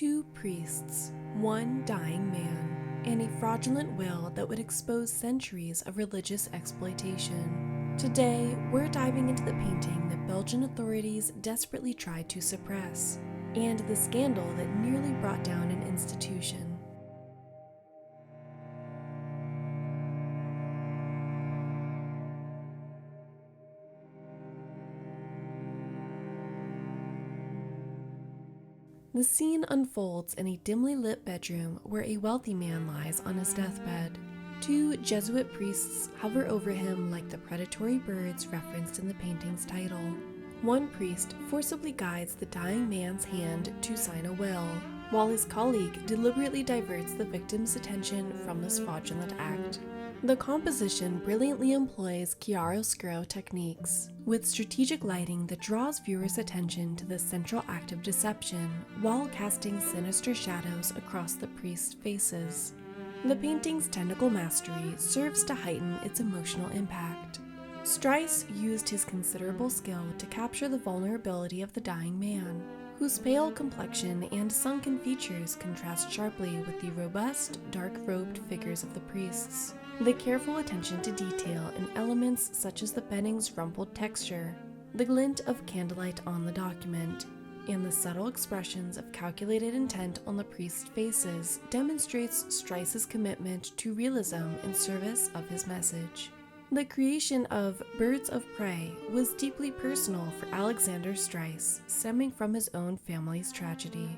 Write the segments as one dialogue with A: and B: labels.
A: Two priests, one dying man, and a fraudulent will that would expose centuries of religious exploitation. Today, we're diving into the painting that Belgian authorities desperately tried to suppress, and the scandal that nearly brought down an institution. The scene unfolds in a dimly lit bedroom where a wealthy man lies on his deathbed. Two Jesuit priests hover over him like the predatory birds referenced in the painting's title. One priest forcibly guides the dying man's hand to sign a will, while his colleague deliberately diverts the victim's attention from this fraudulent act. The composition brilliantly employs chiaroscuro techniques, with strategic lighting that draws viewers' attention to the central act of deception while casting sinister shadows across the priests' faces. The painting's technical mastery serves to heighten its emotional impact. Struys used his considerable skill to capture the vulnerability of the dying man, whose pale complexion and sunken features contrast sharply with the robust, dark-robed figures of the priests. The careful attention to detail in elements such as the bedding's rumpled texture, the glint of candlelight on the document, and the subtle expressions of calculated intent on the priest's faces demonstrates Struys's commitment to realism in service of his message. The creation of Birds of Prey was deeply personal for Alexandre Struys, stemming from his own family's tragedy.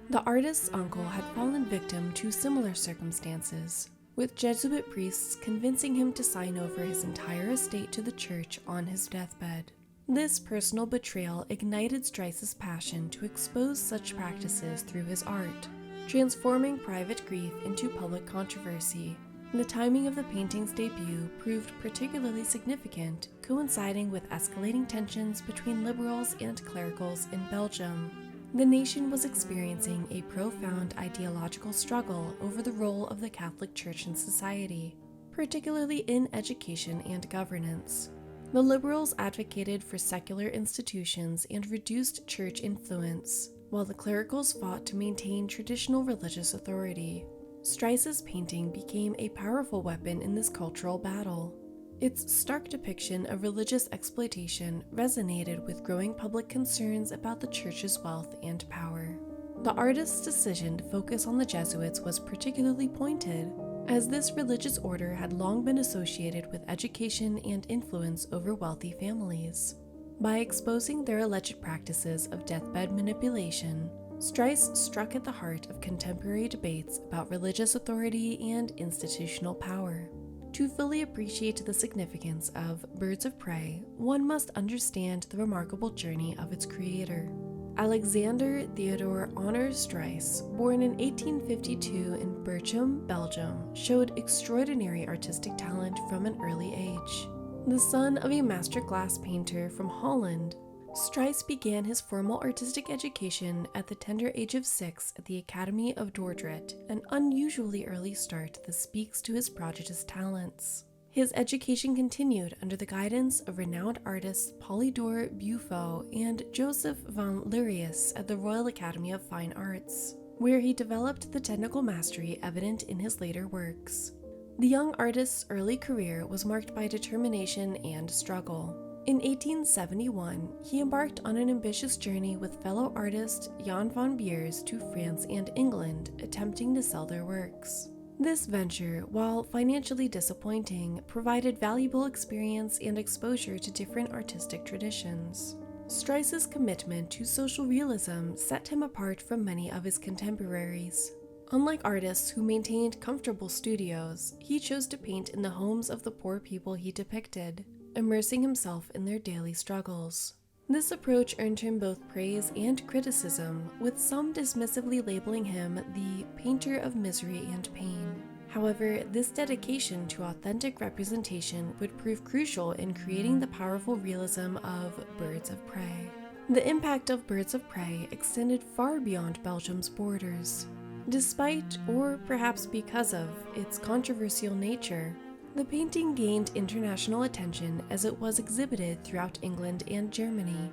A: The artist's uncle had fallen victim to similar circumstances, with Jesuit priests convincing him to sign over his entire estate to the church on his deathbed. This personal betrayal ignited Struys's passion to expose such practices through his art, transforming private grief into public controversy. The timing of the painting's debut proved particularly significant, coinciding with escalating tensions between liberals and clericals in Belgium. The nation was experiencing a profound ideological struggle over the role of the Catholic Church in society, particularly in education and governance. The liberals advocated for secular institutions and reduced church influence, while the clericals fought to maintain traditional religious authority. Struys's painting became a powerful weapon in this cultural battle. Its stark depiction of religious exploitation resonated with growing public concerns about the church's wealth and power. The artist's decision to focus on the Jesuits was particularly pointed, as this religious order had long been associated with education and influence over wealthy families. By exposing their alleged practices of deathbed manipulation, Struys struck at the heart of contemporary debates about religious authority and institutional power. To fully appreciate the significance of Birds of Prey, one must understand the remarkable journey of its creator. Alexandre Theodore Honor Struys, born in 1852 in Belgium, Belgium, showed extraordinary artistic talent from an early age. The son of a master glass painter from Holland, Struys began his formal artistic education at the tender age of 6 at the Academy of Dordrecht, an unusually early start that speaks to his prodigious talents. His education continued under the guidance of renowned artists Polydore Buffon and Joseph van Lerius at the Royal Academy of Fine Arts, where he developed the technical mastery evident in his later works. The young artist's early career was marked by determination and struggle. In 1871, he embarked on an ambitious journey with fellow artist Jan van Beers to France and England, attempting to sell their works. This venture, while financially disappointing, provided valuable experience and exposure to different artistic traditions. Struys's commitment to social realism set him apart from many of his contemporaries. Unlike artists who maintained comfortable studios, he chose to paint in the homes of the poor people he depicted, immersing himself in their daily struggles. This approach earned him both praise and criticism, with some dismissively labeling him the painter of misery and pain. However, this dedication to authentic representation would prove crucial in creating the powerful realism of Birds of Prey. The impact of Birds of Prey extended far beyond Belgium's borders. Despite, or perhaps because of, its controversial nature, the painting gained international attention as it was exhibited throughout England and Germany.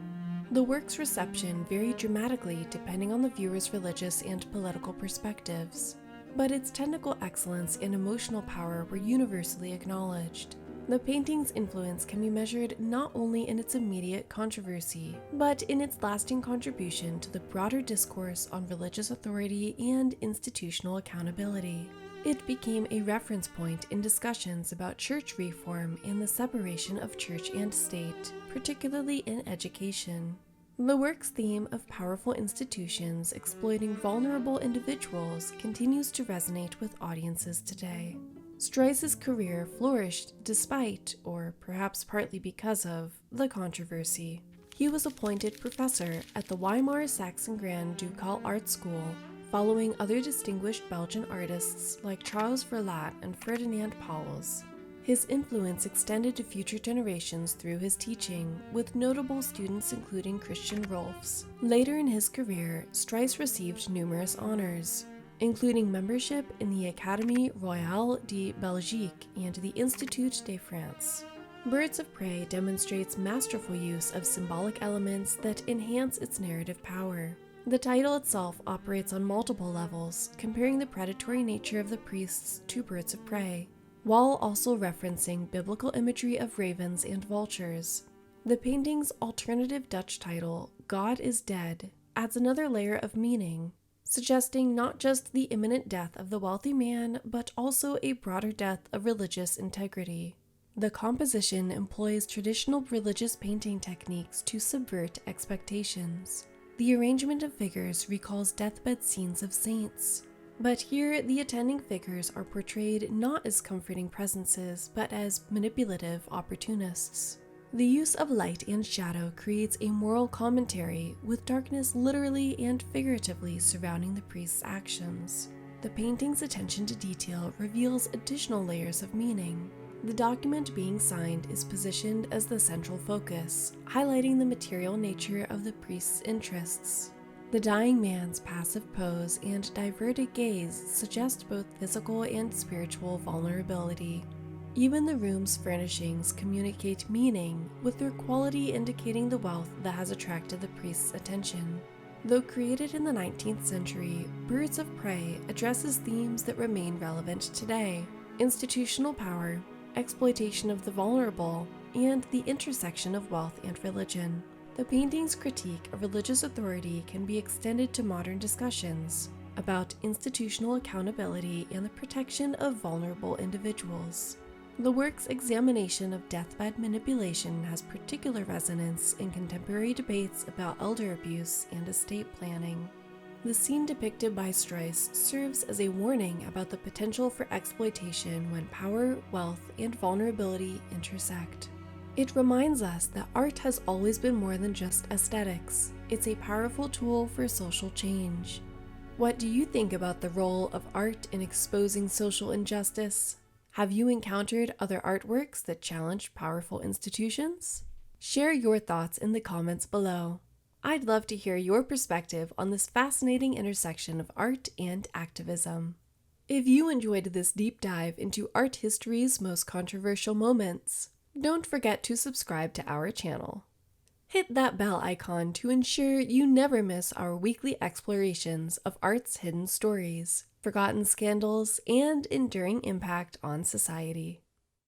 A: The work's reception varied dramatically depending on the viewer's religious and political perspectives, but its technical excellence and emotional power were universally acknowledged. The painting's influence can be measured not only in its immediate controversy, but in its lasting contribution to the broader discourse on religious authority and institutional accountability. It became a reference point in discussions about church reform and the separation of church and state, particularly in education. The work's theme of powerful institutions exploiting vulnerable individuals continues to resonate with audiences today. Struys' career flourished despite, or perhaps partly because of, the controversy. He was appointed professor at the Weimar Saxon Grand Ducal Art School, following other distinguished Belgian artists like Charles Verlat and Ferdinand Pauwels. His influence extended to future generations through his teaching, with notable students including Christian Rolfs. Later in his career, Struys received numerous honors, including membership in the Académie Royale de Belgique and the Institut de France. Birds of Prey demonstrates masterful use of symbolic elements that enhance its narrative power. The title itself operates on multiple levels, comparing the predatory nature of the priests to birds of prey, while also referencing biblical imagery of ravens and vultures. The painting's alternative Dutch title, God is Dead, adds another layer of meaning, suggesting not just the imminent death of the wealthy man, but also a broader death of religious integrity. The composition employs traditional religious painting techniques to subvert expectations. The arrangement of figures recalls deathbed scenes of saints, but here the attending figures are portrayed not as comforting presences, but as manipulative opportunists. The use of light and shadow creates a moral commentary, with darkness literally and figuratively surrounding the priest's actions. The painting's attention to detail reveals additional layers of meaning. The document being signed is positioned as the central focus, highlighting the material nature of the priest's interests. The dying man's passive pose and diverted gaze suggest both physical and spiritual vulnerability. Even the room's furnishings communicate meaning, with their quality indicating the wealth that has attracted the priest's attention. Though created in the 19th century, Birds of Prey addresses themes that remain relevant today: institutional power, exploitation of the vulnerable, and the intersection of wealth and religion. The painting's critique of religious authority can be extended to modern discussions about institutional accountability and the protection of vulnerable individuals. The work's examination of deathbed manipulation has particular resonance in contemporary debates about elder abuse and estate planning. The scene depicted by Struys serves as a warning about the potential for exploitation when power, wealth, and vulnerability intersect. It reminds us that art has always been more than just aesthetics. It's a powerful tool for social change. What do you think about the role of art in exposing social injustice? Have you encountered other artworks that challenge powerful institutions? Share your thoughts in the comments below. I'd love to hear your perspective on this fascinating intersection of art and activism. If you enjoyed this deep dive into art history's most controversial moments, don't forget to subscribe to our channel. Hit that bell icon to ensure you never miss our weekly explorations of art's hidden stories, forgotten scandals, and enduring impact on society.